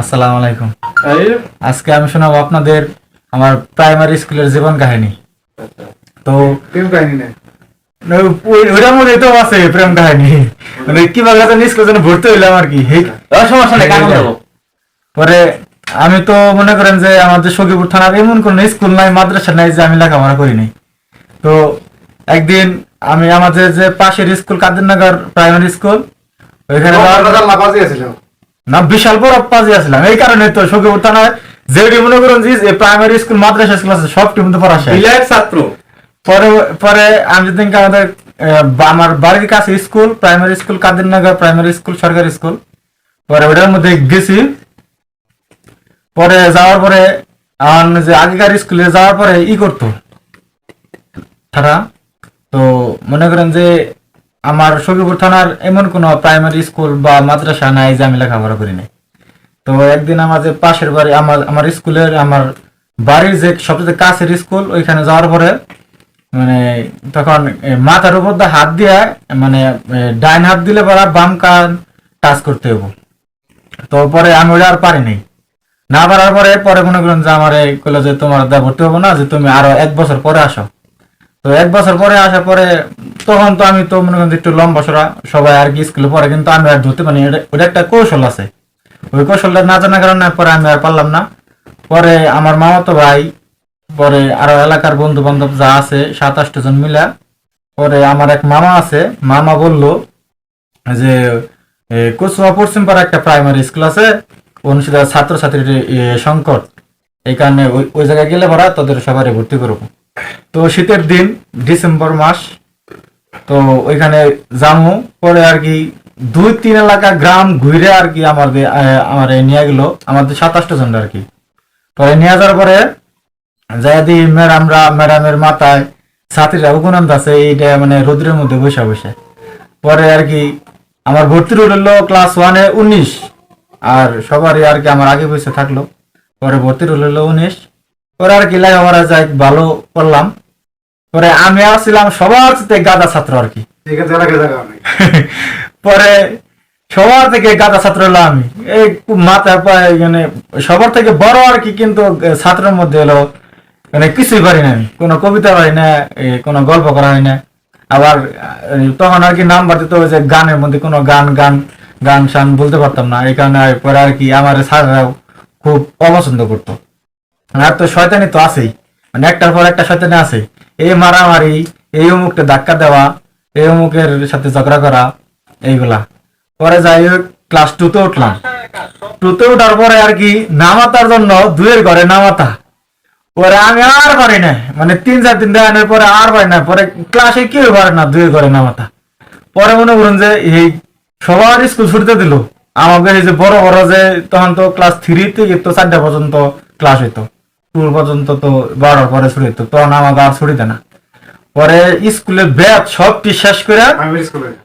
আসসালামু আলাইকুম। আজকে আমি শোনাবো আপনাদের আমার প্রাইমারি স্কুলের জীবন কাহিনী। তো প্রেম কাহিনী না, ওইটার মধ্যে তো আছে প্রেম কাহিনী, মানে কিভাবে স্কুল যেন ভর্তি হইলাম আর কি। সমস্যা নেই, কারণ দেবো। পরে আমি তো মনে করেন যে আমাদের সখীপুর থানার এমন কোন স্কুল নাই, মাদ্রাসা নাই যে আমি লেখাপড়া করি নাই। তো একদিন আমি আমাদের যে পাশের স্কুল কাদিরনগর প্রাইমারি স্কুল, ওইখানে না বিশাল বড় পাজি আসলাম। এই কারণে তো সখীপুর থানায় যেটি মনে করুন যে প্রাইমারি স্কুল মাদ্রাসা স্কুল আছে সব টিম পড়া ছাত্র। পরে পরে আমি যদি আমাদের আমার বাড়ির কাছে school primary school Kadirnagar primary school সরকারি স্কুল, পরে ওটার মধ্যে গেছি। পরে যাওয়ার পরে যে আগেকার স্কুলে যাওয়ার পরে করতো তারা, তো মনে করেন যে আমার সখীপুর থানার এমন কোন প্রাইমারি স্কুল বা মাদ্রাসা নাই যে আমি লেখাপড়া করি নাই। তো একদিন আমার যে পাশের বাড়ি আমার স্কুলের আমার বাড়ির যে সবচেয়ে কাছের স্কুল, ওইখানে যাওয়ার পরে মানে তখন মাথার উপর দিয়ে হাত দিয়ে, মানে ডাইন হাত দিলে পরে বাম কান টাচ করতে হবো। তো পরে আমি ওটা আর পারি নাই, না পারার পরে পরে মনে করেন যে আমার কইলো যে তোমার ভর্তি হবো না, যে তুমি আরো 1 বছর পরে আসো। তো 1 বছর পরে আসার পরে তখন তো আমি তো মনে করেন একটু লম্বা সরা সবাই আর কি স্কুলে পড়ে, কিন্তু আমি আর ধরতে পারি। ওটা একটা কৌশল আছে, ওই কৌশলটা না জানার কারণে পরে আমি আর পারলাম না। পরে আমার মামাতো ভাই, পরে আরো এলাকার বন্ধু বান্ধব যা আছে 7-8 জন মিলা, পরে আমার এক মামা আছে, মামা বলল যে কচুয়া পশ্চিম পাড়া একটা প্রাইমারি স্কুল আছে, অনুষ্ঠিত ছাত্রছাত্রীর সংকট, এই কারণে ওই জায়গায় গেলে পড়া তোদের সবারই ভর্তি করবো। তো শীতের দিন ডিসেম্বর মাস, তো ওইখানে যামু। পরে আর কি 2-3 এলাকা গ্রাম ঘুরে আর কি আমার নিয়ে গেল, আমাদের 27 জন আর কি। পরে নিয়ে যাওয়ার পরে যাই দি ম্যাডামের মাথায় ছাত্রীরা উপনন্দ আছে, এইটা মানে রোদ্রের মধ্যে বসে বসে। পরে আর কি আমার ভর্তি হলো ক্লাস 1-এ 19, আর সবারই আর কি আমার আগে বসে থাকলো। পরে ভর্তি হলো 19, পরে আর কি লেখাপড়া যাই ভালো করলাম। পরে আমি আসছিলাম সবার থেকে গাদা ছাত্র আর কি। পরে সবার থেকে গাদা ছাত্র হলো আমি, এই মাথায় পায়ে মানে সবার থেকে বড় আর কি। কিন্তু ছাত্রের মধ্যে হলো মানে কিছুই পারি না আমি, কোনো কবিতা পারি না, কোনো গল্প করা হয় না। আবার তখন আর কি নাম্বার দিতে হবে যে গানের মধ্যে কোনো গান শান বলতে পারতাম না, এই কারণে পরে আর কি আমার স্যাররাও খুব অপছন্দ করতো। আর তো শয়তানি তো আছেই, মানে একটার পর একটা শয়তানি আছে, এই মারামারি, এই অমুকটা ধাক্কা দেওয়া, এই অমুকের সাথে ঝগড়া করা, এইগুলা। পরে যাই হোক ক্লাস 2-তে উঠলাম। 2-তে উঠার পরে আর কি নামাতার জন্য 2-এর ঘরে নামাতা, পরে আমি আর পারি না, মানে 3-4 দিন দেওয়ানোর পরে আর পারি না। পরে ক্লাসে কেউ পারে না 2-এর ঘরে নামাতা। পরে মনে করুন যে এই সবার স্কুল ছুটিতে দিল, আমাকে এই যে বড় বড় যে তখন তো ক্লাস 3 থেকে তো 4টা পর্যন্ত ক্লাস হইতো, 2 পর্যন্ত তো 12টার পরে ছুটি হইতো, তখন আমাকে আর ছুটি দেয় না। পরে স্কুলের ব্যাচ সবটি শেষ করে,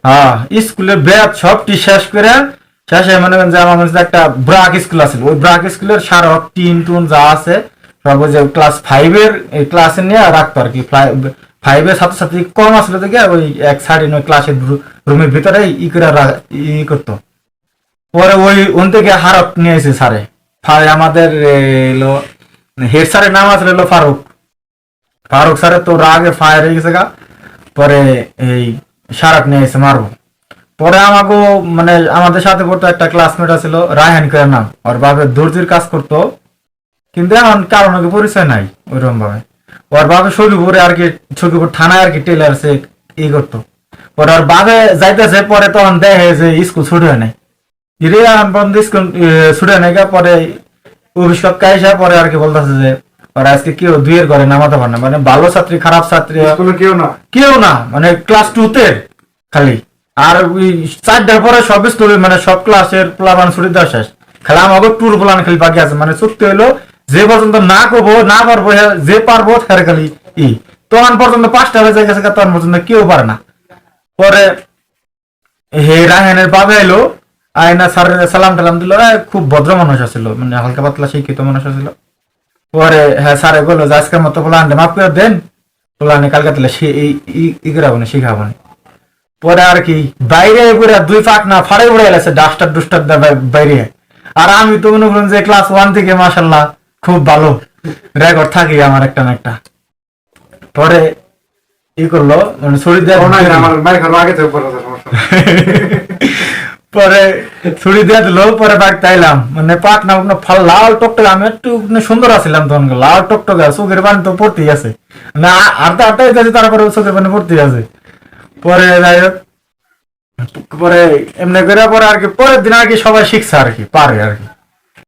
হ্যাঁ স্কুলের ব্যাচ সবটি শেষ করে শেষে মনে করেন যে আমার মধ্যে একটা ব্রাক স্কুল আছে, ওই ব্রাক স্কুলের সারক টিন টুন যা আছে সব ওই যে ক্লাস 5-এর এই ক্লাসে নিয়ে রাখতো আর কি। 5-এর ছাত্রছাত্রী কম আসলে থেকে ওই এক সাইডে ওই ক্লাসের রুমের ভিতরে করতো। পরে ওন থেকে হারক নিয়ে এসে স্যারে, আমাদের হেড স্যারের নাম আছে ফারুক স্যারের তো রাগে ফায়ার হয়ে গেছে গা। পরে এই সারাক নিয়ে এসে মারবো। পরে আমাকে মানে আমাদের সাথে পড়তো একটা ক্লাসমেট ছিল রায়হান করে নাম, ওর বাপের দর্জির কাজ করতো, কিন্তু এখন কারণ পরিচয় নাই ওইরকম ভাবে। ওর বাপে সখীপুরে আর কি, সখীপুর থানায় আর কি টেলার সে করতো। পরে ওর বাপে যাইতেছে, পরে তখন দেখে যে স্কুল ছুটি হয় নাই, স্কুল ছুটি হয় নাই। পরে অভিষেক কাইসা পরে আর কি বলতেছে যে ওরা আজকে কেউ 2-এর ঘরে নামাতে পারে না, মানে ভালো ছাত্রী খারাপ ছাত্রী কেউ না, মানে ক্লাস 2-তে খালি। আর ওই 4টার পরে সব স্কুল মানে সব ক্লাসের প্লাবান ছুটি দেওয়া শেষ, খেলা আমাকে টুর প্লান খালি বাকি আছে। মানে চুক্তি হইলো যে পর্যন্ত না করবো না পারবো, যে পারবো তার খালি তখন পর্যন্ত 5টা বেজে গেছে, তখন পর্যন্ত কেউ পারে না। পরে হে রায়হানের বাবা এলো, আয়না স্যারের সালাম টালাম দিল, খুব ভদ্র মানুষ আছিল, মানে হালকা পাতলা শিক্ষিত মানুষ আছিল। পরে হ্যাঁ স্যারে বললো যে আজকের মতো প্লানটা মাফ করে দেন, প্লানে কালকে তাহলে করাবো না, শিখাবো না। পরে আর কি বাইরে করে 2 পাক না ফাড়ে উড়ে গেছে ডাস্টার ডুস্টার বাইরে। আর আমি তো মনে করেন যে ক্লাস 1 থেকে মাশাআল্লাহ খুব ভালো রেকর্ড থাকি আমার একটা না একটা। পরে ই করলো মানে ছুরি দেয়া আমার মাইক আগে থেকে পড়া সমস্যা। পরে ছুরি দিয়ে দিল, পরে বাড়িতে আইলাম, মানে পাক না ফাল লাল টকটকে, আমি একটু সুন্দর আছিলাম তখন, লাল টকটকে চোখের পানি তো পড়তেই আছে, না আটটা আটটাই যাচ্ছে, তারপরে চোখের পানি পড়তেই আছে। পরে যাই হোক, পরে এমনি করে পরে আর কি পরের দিন আর কি সবাই শিখছে আর কি, পারে আর কি।